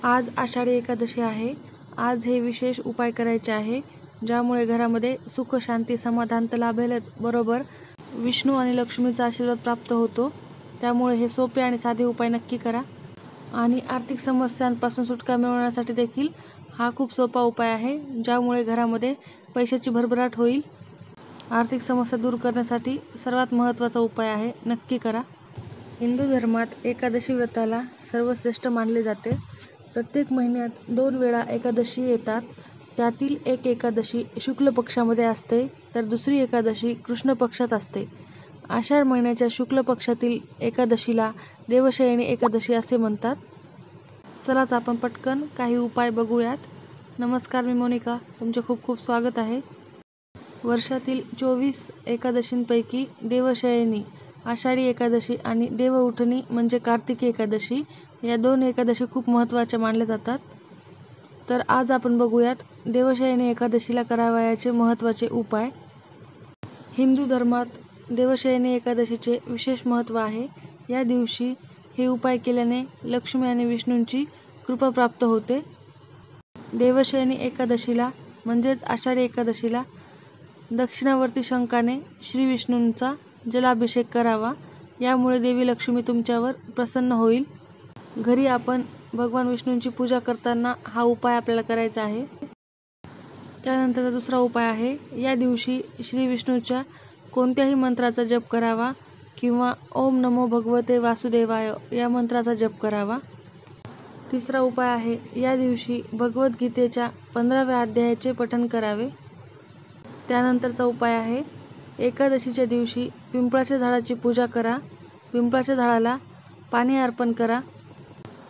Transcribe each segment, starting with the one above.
आज आषाढी एकादशी आहे. आज हे विशेष उपाय करायचे आहे, ज्यामुळे घरामध्ये सुख, शांती, समाधान तर लाभेलच, बरोबर विष्णू आणि लक्ष्मीचा आशीर्वाद प्राप्त होतो. त्यामुळे हे सोपे आणि साधे उपाय नक्की करा. आणि आर्थिक समस्यांपासून सुटका मिळवण्यासाठी देखील हा खूप सोपा उपाय आहे, ज्यामुळे घरामध्ये पैशाची भरभराट होईल. आर्थिक समस्या दूर करण्यासाठी सर्वात महत्त्वाचा उपाय आहे, नक्की करा. हिंदू धर्मात एकादशी व्रताला सर्वश्रेष्ठ मानले जाते. प्रत्येक महिन्यात 2 वेळा एकादशी येतात. त्यातील एक एकादशी शुक्ल पक्षामध्ये असते, तर दुसरी एकादशी कृष्ण पक्षात असते. आषाढ महिन्याच्या शुक्ल पक्षातील एकादशीला देवशयनी एकादशी असे म्हणतात. चला तर आपण पटकन काही उपाय बघूयात. नमस्कार, मी मोनिका, तुमचे खूप खूप स्वागत आहे. वर्षातील 24 एकादशींपैकी देवशयनी आषाढी एकादशी आणि देवउठणी म्हणजे कार्तिकी एकादशी या 2 एकादशी खूप महत्त्वाच्या मानल्या जातात. तर आज आपण बघूयात देवशयनी एकादशीला करावयाचे महत्त्वाचे उपाय. हिंदू धर्मात देवशयनी एकादशीचे विशेष महत्त्व आहे. या दिवशी हे उपाय केल्याने लक्ष्मी आणि विष्णूंची कृपा प्राप्त होते. देवशयनी एकादशीला म्हणजेच आषाढी एकादशीला दक्षिणावर्ती शंखाने श्री विष्णूंचा जलाभिषेक करावा. यामुळे देवी लक्ष्मी तुमच्यावर प्रसन्न होईल. घरी आपण भगवान विष्णूंची पूजा करताना हा उपाय आपल्याला करायचा आहे. त्यानंतरचा दुसरा उपाय आहे, या दिवशी श्री विष्णूच्या कोणत्याही मंत्राचा जप करावा किंवा ओम नमो भगवते वासुदेवाय या मंत्राचा जप करावा. तिसरा उपाय आहे, या दिवशी भगवद्गीतेच्या 15व्या अध्यायाचे पठण करावे. त्यानंतरचा उपाय आहे, एकादशीच्या दिवशी पिंपळाच्या झाडाची पूजा करा. पिंपळाच्या झाडाला पाणी अर्पण करा.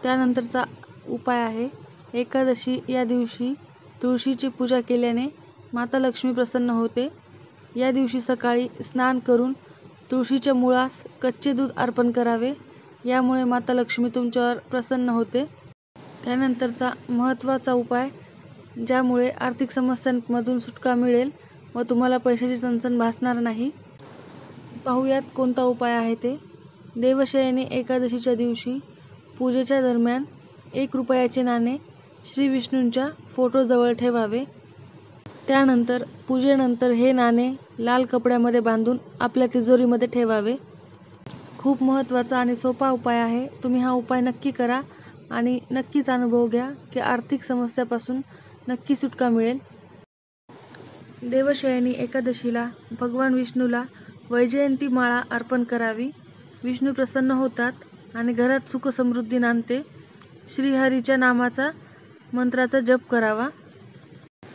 त्यानंतरचा उपाय आहे, एकादशी या दिवशी तुळशीची पूजा केल्याने माता लक्ष्मी प्रसन्न होते. या दिवशी सकाळी स्नान करून तुळशीच्या मुळास कच्चे दूध अर्पण करावे. यामुळे माता लक्ष्मी तुमच्यावर प्रसन्न होते. त्यानंतरचा महत्त्वाचा उपाय, ज्यामुळे आर्थिक समस्यांमधून सुटका मिळेल व तुम्हाला पैशाची चणचण भासणार नाही. पाहूयात कोणता उपाय आहे ते. देवशयनी एकादशीच्या दिवशी पूजेच्या दरम्यान 1 रुपयाचे नाणे श्री विष्णूंच्या फोटोजवळ ठेवावे. त्यानंतर पूजेनंतर हे नाणे लाल कपड्यामध्ये बांधून आपल्या तिजोरीमध्ये ठेवावे. खूप महत्त्वाचा आणि सोपा उपाय आहे. तुम्ही हा उपाय नक्की करा आणि नक्कीच अनुभव घ्या की आर्थिक समस्यापासून नक्की सुटका मिळेल. देवशयनी एकादशीला भगवान विष्णूला वैजयंती माळा अर्पण करावी. विष्णू प्रसन्न होतात आणि घरात सुख समृद्धी नांदते. श्रीहरीच्या नामाचा मंत्राचा जप करावा.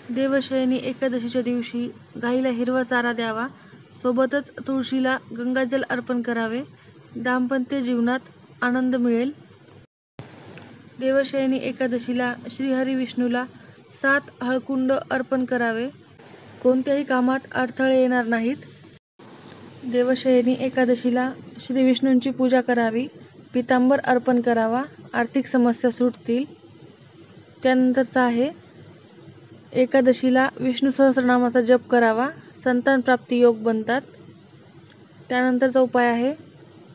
देवशयनी एकादशीच्या दिवशी गाईला हिरवा चारा द्यावा. सोबतच तुळशीला गंगाजल अर्पण करावे. दाम्पत्य जीवनात आनंद मिळेल. देवशयनी एकादशीला श्रीहरी विष्णूला 7 हळकुंड अर्पण करावे. कोणत्याही कामात अडथळे येणार नाहीत. देवशयनी एकादशीला श्री विष्णूंची पूजा करावी. पितांबर अर्पण करावा. आर्थिक समस्या सुटतील. त्यानंतरचा आहे, एकादशीला विष्णू सहस्रनामाचा जप करावा. संतान प्राप्ती योग बनतात. त्यानंतरचा उपाय आहे,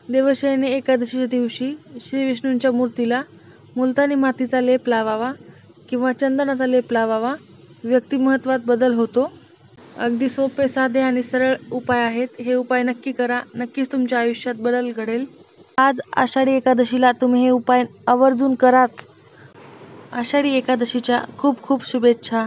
देवशयनी एकादशीच्या दिवशी श्री विष्णूंच्या मूर्तीला मुलतानी मातीचा लेप लावावा किंवा चंदनाचा लेप लावावा. व्यक्तिमत्वात बदल होतो. अगदी सोपे, साधे आणि सरळ उपाय आहेत. हे उपाय नक्की करा. नक्कीच तुमच्या आयुष्यात बदल घडेल. आज आषाढी एकादशीला तुम्ही हे उपाय आवर्जून कराच. आषाढी एकादशीच्या खूप खूप शुभेच्छा.